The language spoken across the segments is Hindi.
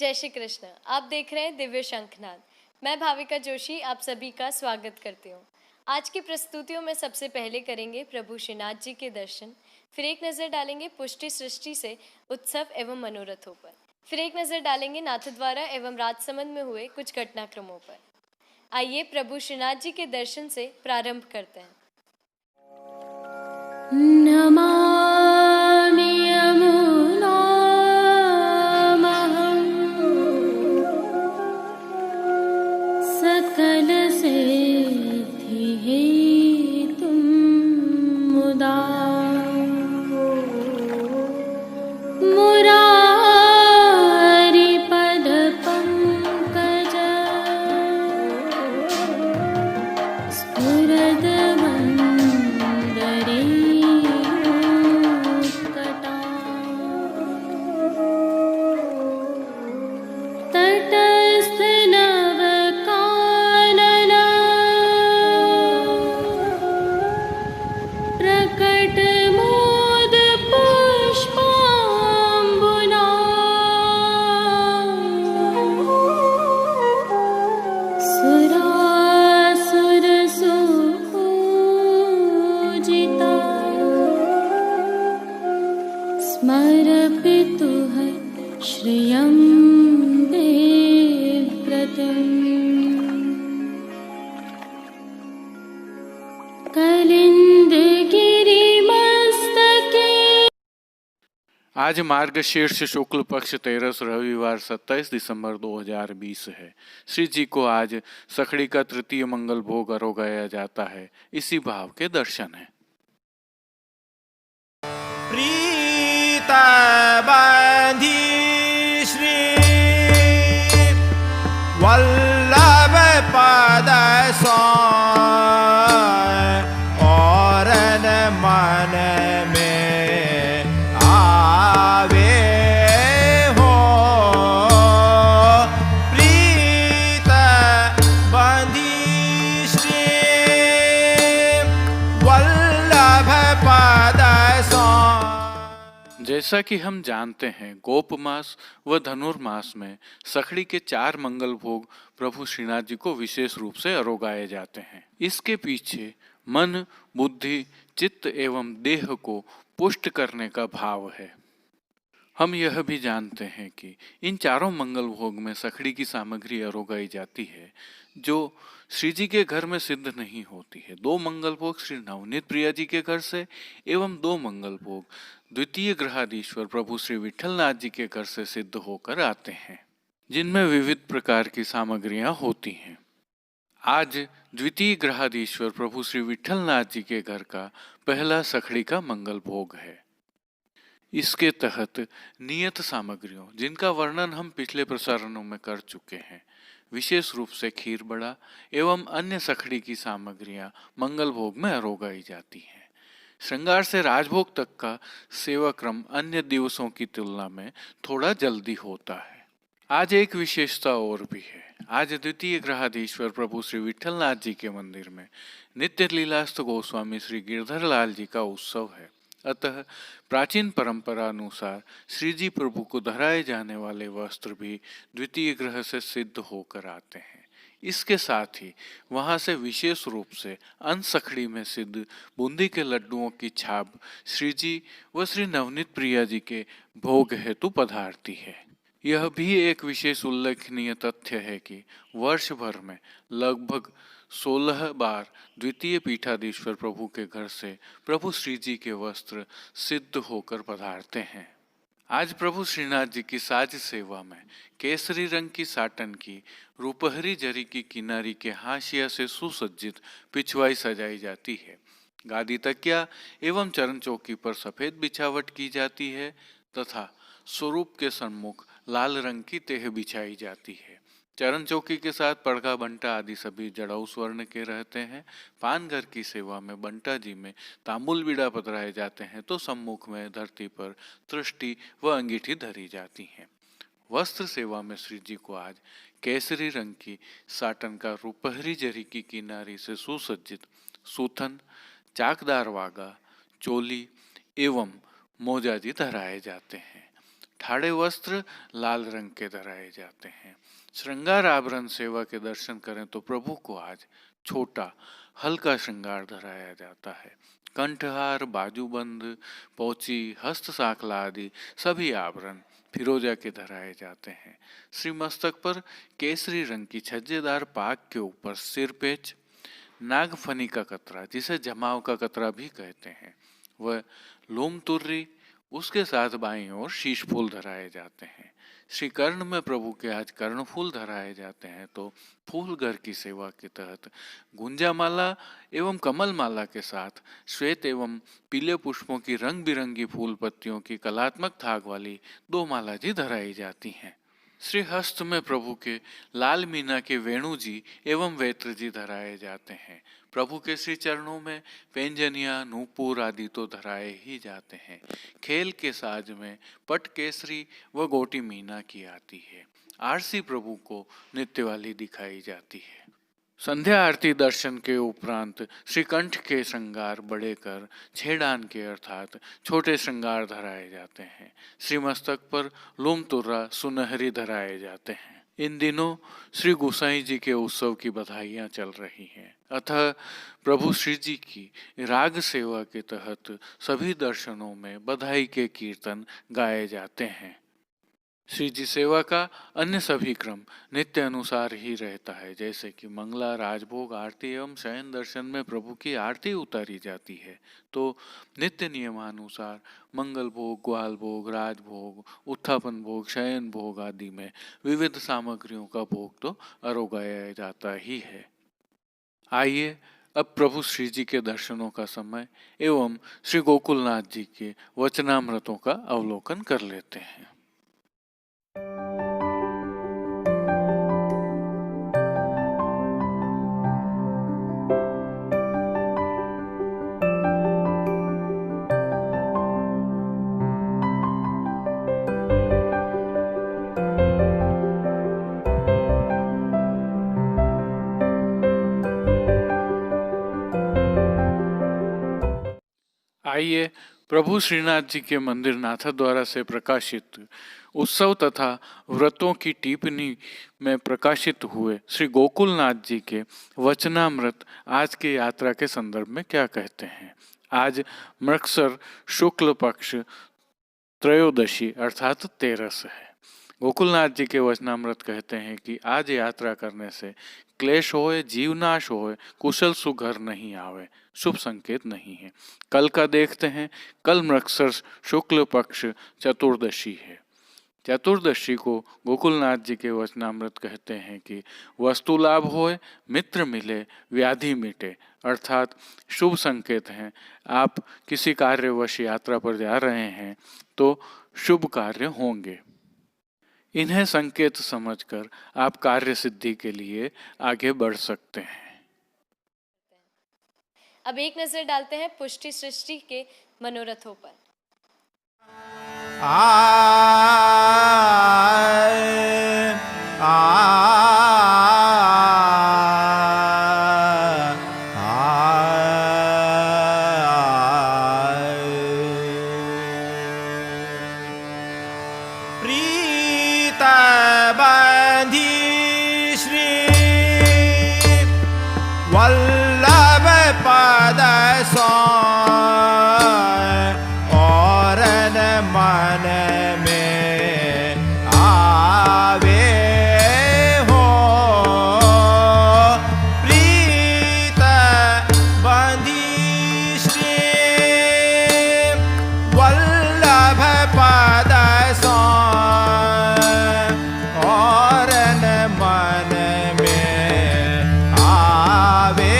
जय श्री कृष्ण। आप देख रहे हैं दिव्य शंखनाद। मैं भाविका जोशी आप सभी का स्वागत करती हूँ। आज की प्रस्तुतियों में सबसे पहले करेंगे प्रभु श्रीनाथ जी के दर्शन, फिर एक नज़र डालेंगे पुष्टि सृष्टि से उत्सव एवं मनोरथों पर, फिर एक नज़र डालेंगे नाथद्वारा एवं राजसमंद में हुए कुछ घटनाक्रमों पर। आइए प्रभु श्रीनाथ जी के दर्शन से प्रारंभ करते हैं। नमामि यमुनामहं सकलसिद्धिहेतुं मुदा मुरारिपदपङ्कज स्फुरद्वन्दरे तटस्थनवकानन प्रकटमोदपुष्पाम्बुना सुरासुरसूजिता स्मरपितुः श्रियं देव्रतम् कलिन्दगिरिमस्तके। आज मार्गशीर्ष शुक्ल पक्ष 13 रविवार 27 दिसंबर 2020 है। श्री जी को आज सखड़ी का तृतीय मंगल भोग अरोगाया जाता है। इसी भाव के दर्शन है। प्रीत बंधी श्री वल्लभ पद और मन में आवे हो। प्रीत बंधी श्री वल्लभ पद। जैसा कि हम जानते हैं, गोप मास व धनुर्मास में सखड़ी के 4 मंगल भोग प्रभु श्रीनाथ जी को विशेष रूप से अरोगाए जाते हैं। इसके पीछे मन, बुद्धि, चित्त एवं देह को पुष्ट करने का भाव है। हम यह भी जानते हैं कि इन चारों मंगल भोग में सखड़ी की सामग्री अरोगाई जाती है जो श्री जी के घर में सिद्ध नहीं होती है। 2 मंगल भोग श्री नवनीत प्रिया जी के घर से एवं 2 मंगल भोग द्वितीय ग्रहाधीश्वर प्रभु श्री विठलनाथ जी के घर से सिद्ध होकर आते हैं, जिनमें विविध प्रकार की सामग्रियां होती हैं। आज द्वितीय ग्रहाधीश्वर प्रभु श्री विठलनाथ जी के घर का पहला सखड़ी का मंगल भोग है। इसके तहत नियत सामग्रियों, जिनका वर्णन हम पिछले प्रसारणों में कर चुके हैं, विशेष रूप से खीर बड़ा एवं अन्य सखड़ी की सामग्रियां मंगल भोग में अरोगाई जाती हैं। श्रृंगार से राजभोग तक का सेवा क्रम अन्य दिवसों की तुलना में थोड़ा जल्दी होता है। आज एक विशेषता और भी है। आज द्वितीय ग्रहाधीश्वर प्रभु श्री विठलनाथ जी के मंदिर में नित्य लीलास्त गोस्वामी श्री गिरधर लाल जी का उत्सव है। अतः प्राचीन परंपरा अनुसार श्री जी प्रभु को धराए जाने वाले वस्त्र भी द्वितीय ग्रह से सिद्ध होकर आते हैं। इसके साथ ही वहां से विशेष रूप से अनसखड़ी में सिद्ध बूंदी के लड्डुओं की छाप श्री जी व श्री नवनीत प्रिया जी के भोग हेतु पधारती है। यह भी एक विशेष उल्लेखनीय तथ्य है कि वर्ष भर में लगभग 16 बार द्वितीय पीठाधीश्वर प्रभु के घर से प्रभु श्री जी के वस्त्र सिद्ध होकर पधारते हैं। आज प्रभु श्रीनाथ जी की साज सेवा में केसरी रंग की साटन की रूपहरी जरी की किनारी के हाशिया से सुसज्जित पिछवाई सजाई जाती है। गादी तकिया एवं चरण चौकी पर सफेद बिछावट की जाती है तथा स्वरूप के सम्मुख लाल रंग की तेह बिछाई जाती है। चरण चौकी के साथ पड़गा बंटा आदि सभी जड़ाऊ स्वर्ण के रहते हैं। पानघर की सेवा में बंटा जी में तांबुल बीड़ा पधराए जाते हैं तो सम्मुख में धरती पर तृष्टि व अंगीठी धरी जाती हैं। वस्त्र सेवा में श्री जी को आज केसरी रंग की साटन का रुपहरी जरी की किनारी से सुसज्जित सूथन, चाकदार वागा, चोली एवं मोजाजी धराए जाते हैं। ठाड़े वस्त्र लाल रंग के धराए जाते हैं। श्रृंगार आभरण सेवा के दर्शन करें तो प्रभु को आज छोटा हल्का श्रृंगार धराया जाता है। कंठहार, बाजूबंद, पोची, हस्त साखला आदि सभी आभरण फिरोजा के धराए जाते हैं। श्री मस्तक पर केसरी रंग की छज्जेदार पाग के ऊपर सिरपेच, नागफनी का कतरा जिसे जमाव का कतरा भी कहते हैं, वह लोम तुर्री, उसके साथ बाईं ओर शीश फूल धराए जाते हैं। श्री कर्ण में प्रभु के आज कर्ण फूल धराए जाते हैं तो फूल घर की सेवा के तहत गुंजा माला एवं कमल माला के साथ श्वेत एवं पीले पुष्पों की रंग बिरंगी फूल पत्तियों की कलात्मक थाग वाली 2 माला जी धराई जाती हैं। श्री हस्त में प्रभु के लाल मीना के वेणु जी एवं वेत्र जी धराए जाते हैं। प्रभु के श्री चरणों में पेंजनिया, नूपुर आदि तो धराए ही जाते हैं। खेल के साज में पट केसरी व गोटी मीना की आती है। आरसी प्रभु को नित्य वाली दिखाई जाती है। संध्या आरती दर्शन के उपरांत श्रीकंठ के श्रृंगार बड़े कर छेड़ान के अर्थात छोटे श्रृंगार धराए जाते हैं। श्री मस्तक पर लोम तुर्रा सुनहरी धराए जाते हैं। इन दिनों श्री गोसाई जी के उत्सव की बधाइयाँ चल रही हैं, अतः प्रभु श्री जी की राग सेवा के तहत सभी दर्शनों में बधाई के कीर्तन गाए जाते हैं। श्री जी सेवा का अन्य सभी क्रम नित्य अनुसार ही रहता है, जैसे कि मंगला, राजभोग, आरती एवं शयन दर्शन में प्रभु की आरती उतारी जाती है तो नित्य नियमानुसार मंगल भोग, ग्वाल भोग, राजभोग, उत्थापन भोग, शयन भोग आदि में विविध सामग्रियों का भोग तो अरोगाया जाता ही है। आइए अब प्रभु श्री जी के दर्शनों का समय एवं श्री गोकुलनाथ जी के वचनामृतों का अवलोकन कर लेते हैं। आइए प्रभु श्रीनाथ जी के मंदिर नाथद्वारा से प्रकाशित उत्सव तथा व्रतों की टिप्पणी में प्रकाशित हुए श्री गोकुलनाथ जी के वचनामृत आज की यात्रा के संदर्भ में क्या कहते हैं। आज मृगसर शुक्ल पक्ष त्रयोदशी अर्थात 13 है। गोकुलनाथ जी के वचनामृत कहते हैं कि आज यात्रा करने से क्लेश होए, जीवनाश होए, कुशल सुघर नहीं आवे, शुभ संकेत नहीं है। कल का देखते हैं। कल मृगसर शुक्ल पक्ष चतुर्दशी है। चतुर्दशी को गोकुलनाथ जी के वचनामृत कहते हैं कि वस्तु लाभ होए, मित्र मिले, व्याधि मिटे, अर्थात शुभ संकेत हैं। आप किसी कार्यवश यात्रा पर जा रहे हैं तो शुभ कार्य होंगे। इन्हें संकेत समझकर आप कार्य सिद्धि के लिए आगे बढ़ सकते हैं। अब एक नजर डालते हैं पुष्टि सृष्टि के मनोरथों पर। वल्लभ पद और मन में आवे हो प्रीत बंधी श्री वल्लभ पद और मन में आवे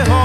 हो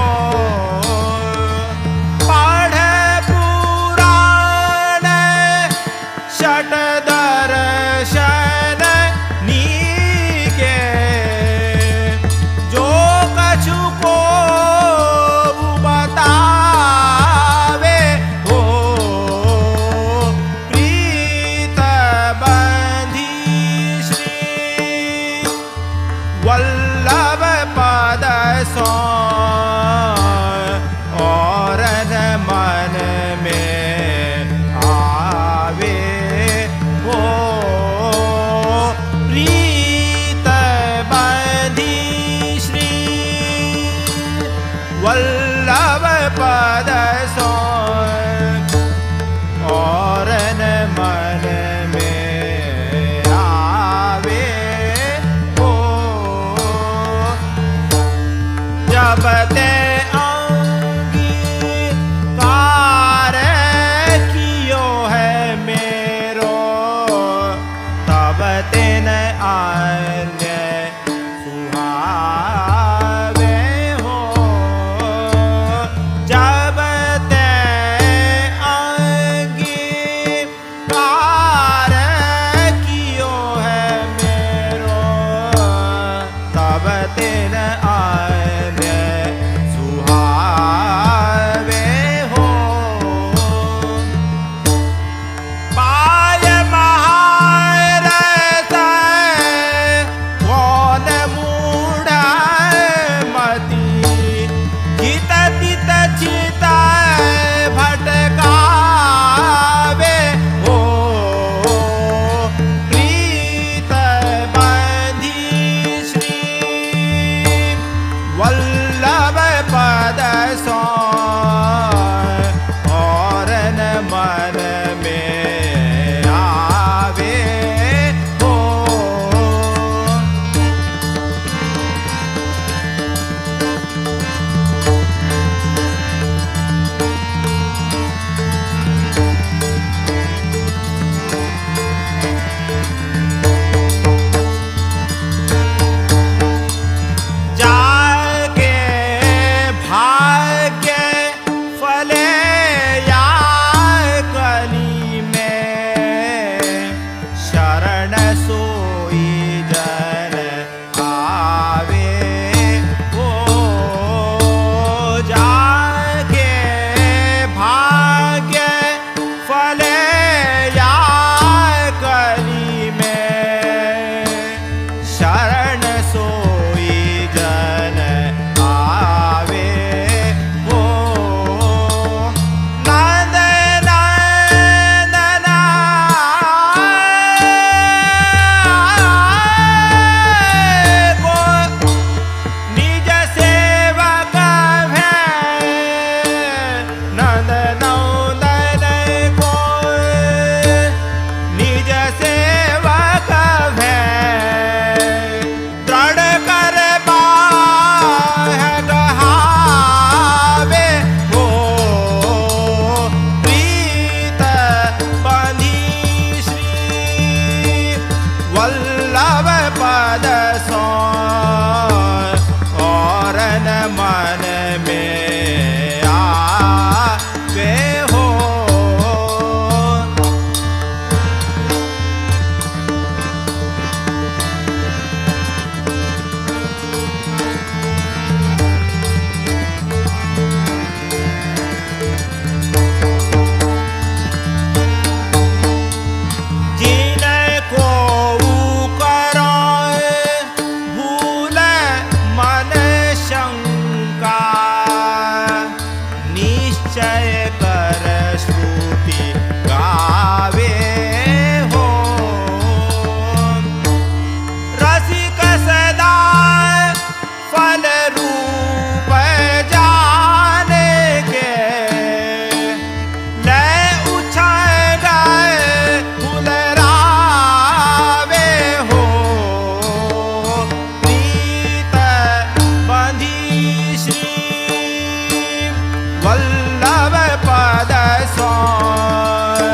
वल्लभ पद सोय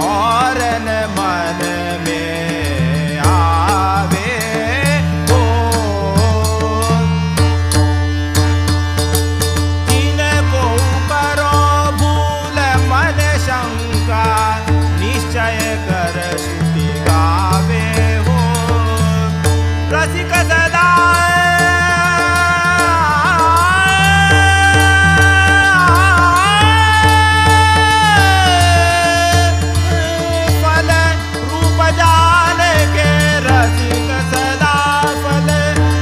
और न मन में आवे हो। जिनको करो भूल मन शंका निश्चय कर स्तुति गावे हो। रसिक सदा फल रूप जान के, रसिक सदा फल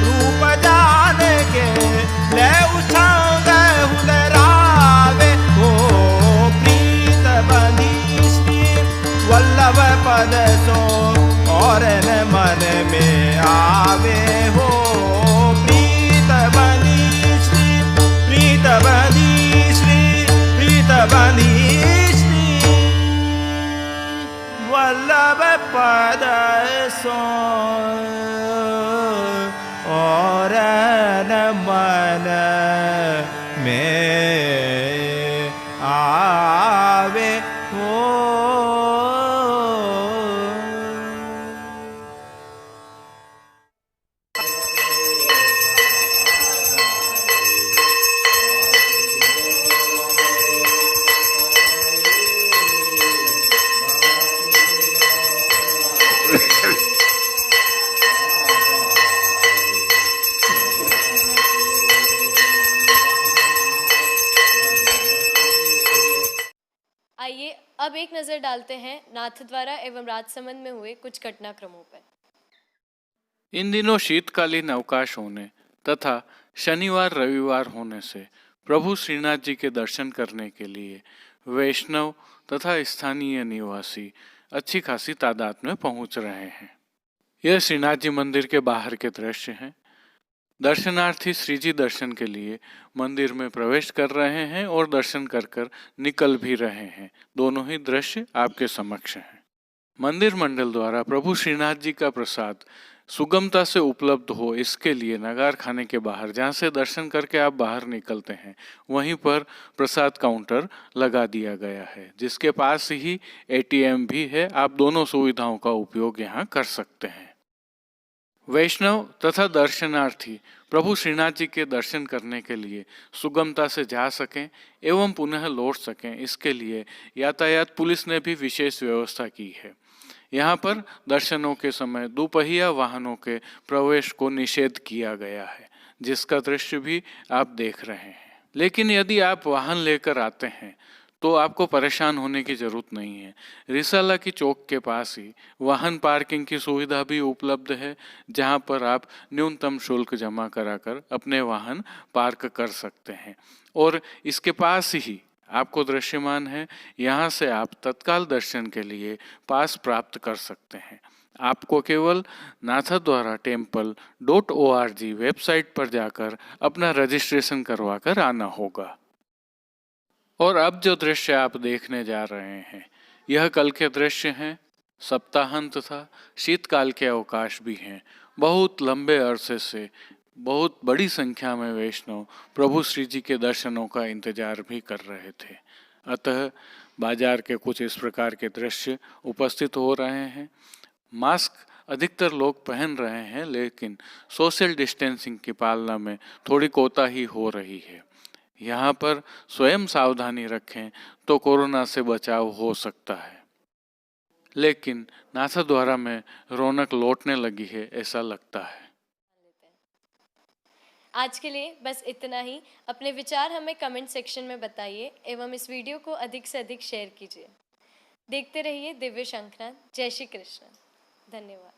रूप जान के ले उछांग हुलरावे हो। प्रीत बंधी श्री वल्लभ पद सो और न मन में आवे हो। प्रीत बंधी श्री, प्रीत बंधी श्री, प्रीत बंधी श्री वल्लभ पद सो और न मन में आवे हो। आइए अब एक नजर डालते हैं नाथद्वारा एवं राजसमंद में हुए कुछ घटनाक्रमों पर। इन दिनों शीतकालीन अवकाश होने तथा शनिवार रविवार होने से प्रभु श्रीनाथ जी के दर्शन करने के लिए वैष्णव तथा स्थानीय निवासी अच्छी खासी तादाद में पहुंच रहे हैं। यह श्रीनाथ जी मंदिर के बाहर के दृश्य हैं। दर्शनार्थी श्री जी दर्शन के लिए मंदिर में प्रवेश कर रहे हैं और दर्शन कर कर निकल भी रहे हैं। दोनों ही दृश्य आपके समक्ष हैं। मंदिर मंडल द्वारा प्रभु श्रीनाथ जी का प्रसाद सुगमता से उपलब्ध हो, इसके लिए नगार खाने के बाहर, जहाँ से दर्शन करके आप बाहर निकलते हैं, वहीं पर प्रसाद काउंटर लगा दिया गया है, जिसके पास ही ATM भी है। आप दोनों सुविधाओं का उपयोग यहाँ कर सकते हैं। वैष्णव तथा दर्शनार्थी प्रभु श्रीनाथ जी के दर्शन करने के लिए सुगमता से जा सकें एवं पुनः लौट सकें, इसके लिए यातायात पुलिस ने भी विशेष व्यवस्था की है। यहाँ पर दर्शनों के समय दुपहिया वाहनों के प्रवेश को निषेध किया गया है, जिसका दृश्य भी आप देख रहे हैं। लेकिन यदि आप वाहन लेकर आते हैं तो आपको परेशान होने की जरूरत नहीं है। रिसाला की चौक के पास ही वाहन पार्किंग की सुविधा भी उपलब्ध है, जहां पर आप न्यूनतम शुल्क जमा कराकर अपने वाहन पार्क कर सकते हैं। और इसके पास ही आपको दृश्यमान है, यहाँ से आप तत्काल दर्शन के लिए पास प्राप्त कर सकते हैं। आपको केवल नाथद्वारा temple.org वेबसाइट पर जाकर अपना रजिस्ट्रेशन करवा कर आना होगा। और अब जो दृश्य आप देखने जा रहे हैं, यह कल के दृश्य हैं। सप्ताहांत था, शीतकाल के अवकाश भी हैं। बहुत लंबे अरसे से बहुत बड़ी संख्या में वैष्णव प्रभु श्री जी के दर्शनों का इंतजार भी कर रहे थे। अतः बाजार के कुछ इस प्रकार के दृश्य उपस्थित हो रहे हैं। मास्क अधिकतर लोग पहन रहे हैं, लेकिन सोशल डिस्टेंसिंग की पालना में थोड़ी कोताही हो रही है। यहाँ पर स्वयं सावधानी रखें तो कोरोना से बचाव हो सकता है। लेकिन नाथद्वारा में रौनक लौटने लगी है, ऐसा लगता है। आज के लिए बस इतना ही। अपने विचार हमें कमेंट सेक्शन में बताइए एवं इस वीडियो को अधिक से अधिक शेयर कीजिए। देखते रहिए दिव्य शंखनाद। जय श्री कृष्ण। धन्यवाद।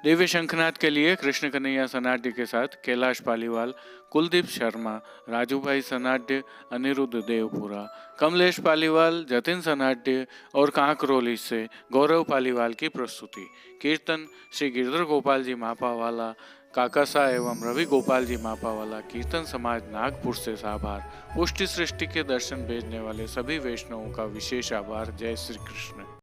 दिव्य शंखनाद के लिए कृष्ण कन्हैया सनाड्य के साथ कैलाश पालीवाल, कुलदीप शर्मा, राजूभाई सनाड्य, अनिरुद्ध देवपुरा, कमलेश पालीवाल, जतिन सनाड्य और कांकरोली से गौरव पालीवाल की प्रस्तुति। कीर्तन श्री गिरधर गोपाल जी मापावाला, काकासा एवं रवि गोपाल जी मापावाला, कीर्तन समाज नागपुर से आभार। पुष्टि सृष्टि के दर्शन भेजने वाले सभी वैष्णवों का विशेष आभार। जय श्री कृष्ण।